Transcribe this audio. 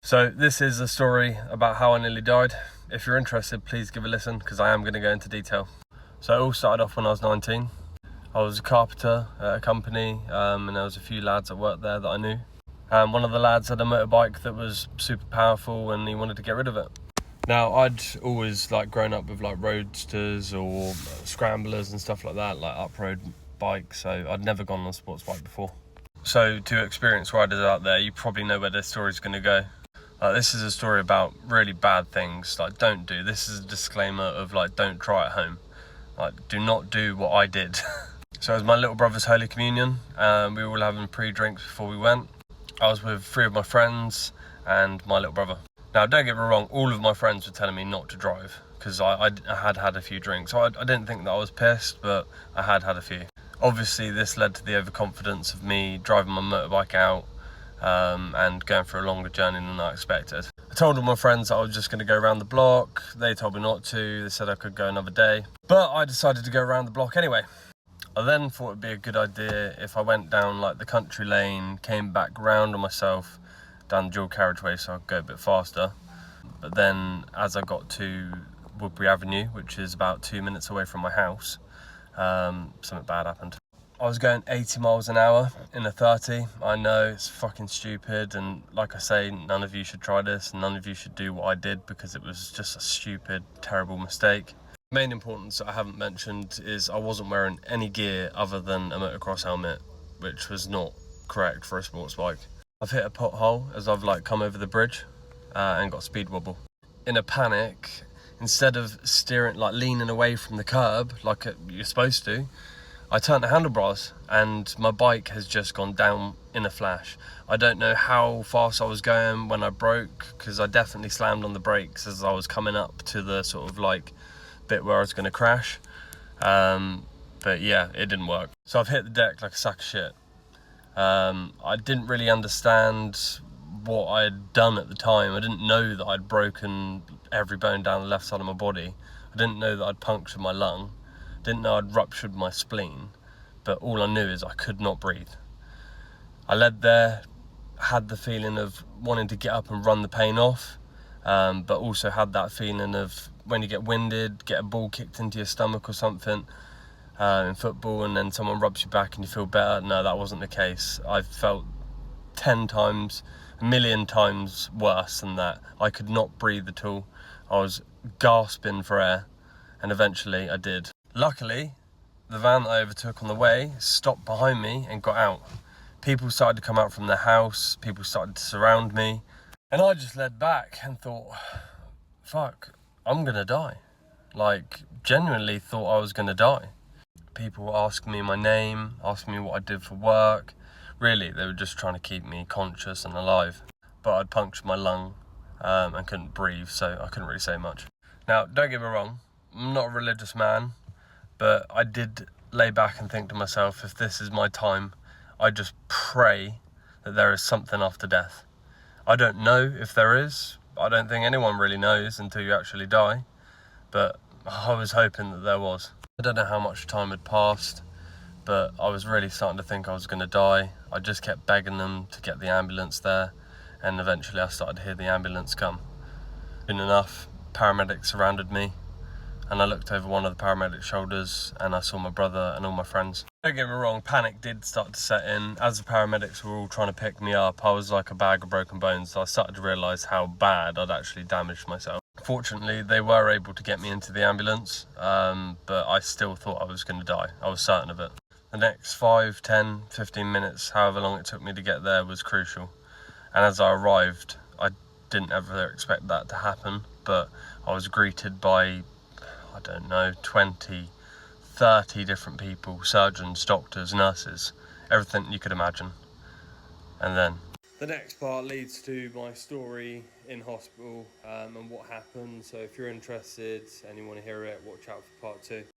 So this is a story about how I nearly died. If you're interested, please give a listen because I am going to go into detail. So it all started off when I was 19. I was a carpenter at a company and there was a few lads that worked there that I knew. One of the lads had a motorbike that was super powerful and he wanted to get rid of it. Now I'd always grown up with roadsters or scramblers and stuff like that, like up-road bikes, so I'd never gone on a sports bike before. So to experienced riders out there, you probably know where this story's going to go. This is a story about really bad things, don't do. This is a disclaimer of don't try at home. Do not do what I did. So it was my little brother's Holy Communion. We were all having pre-drinks before we went. I was with 3 of my friends and my little brother. Now don't get me wrong, all of my friends were telling me not to drive because I had a few drinks. So I didn't think that I was pissed, but I had a few. Obviously this led to the overconfidence of me driving my motorbike out and going for a longer journey than I expected. I told all my friends that I was just going to go around the block. They told me not to. They said I could go another day. But I decided to go around the block anyway. I then thought it'd be a good idea if I went down the country lane, came back round on myself down the dual carriageway so I could go a bit faster. But then as I got to Woodbury Avenue, which is about 2 minutes away from my house, something bad happened. I was going 80 miles an hour in a 30. I know it's fucking stupid, and like I say, none of you should try this, and none of you should do what I did because it was just a stupid, terrible mistake. The main importance that I haven't mentioned is I wasn't wearing any gear other than a motocross helmet, which was not correct for a sports bike. I've hit a pothole as I've come over the bridge and got speed wobble. In a panic, instead of steering, leaning away from the curb like you're supposed to, I turned the handlebars and my bike has just gone down in a flash. I don't know how fast I was going when I broke because I definitely slammed on the brakes as I was coming up to the sort of bit where I was going to crash. But yeah, it didn't work. So I've hit the deck like a sack of shit. I didn't really understand what I had done at the time. I didn't know that I'd broken every bone down the left side of my body. I didn't know that I'd punctured my lung. Didn't know I'd ruptured my spleen, but all I knew is I could not breathe. I led there, had the feeling of wanting to get up and run the pain off, but also had that feeling of when you get winded, get a ball kicked into your stomach or something in football, and then someone rubs you back and you feel better. No, that wasn't the case. I felt 10 times, a million times worse than that. I could not breathe at all. I was gasping for air, and eventually I did. Luckily, the van that I overtook on the way stopped behind me and got out. People started to come out from their house, people started to surround me, and I just led back and thought, fuck, I'm gonna die. Genuinely thought I was gonna die. People were asking me my name, asking me what I did for work. Really, they were just trying to keep me conscious and alive. But I'd punctured my lung and couldn't breathe, so I couldn't really say much. Now, don't get me wrong, I'm not a religious man, but I did lay back and think to myself, if this is my time, I just pray that there is something after death. I don't know if there is. I don't think anyone really knows until you actually die, but I was hoping that there was. I don't know how much time had passed, but I was really starting to think I was going to die. I just kept begging them to get the ambulance there, and eventually I started to hear the ambulance come. Soon enough, paramedics surrounded me, and I looked over one of the paramedics' shoulders and I saw my brother and all my friends. Don't get me wrong, panic did start to set in. As the paramedics were all trying to pick me up, I was like a bag of broken bones, so I started to realise how bad I'd actually damaged myself. Fortunately, they were able to get me into the ambulance, but I still thought I was going to die. I was certain of it. The next 5, 10, 15 minutes, however long it took me to get there, was crucial. And as I arrived, I didn't ever expect that to happen, but I was greeted by, I don't know, 20, 30 different people, surgeons, doctors, nurses, everything you could imagine. And then the next part leads to my story in hospital and what happened. So if you're interested and you want to hear it, watch out for part 2.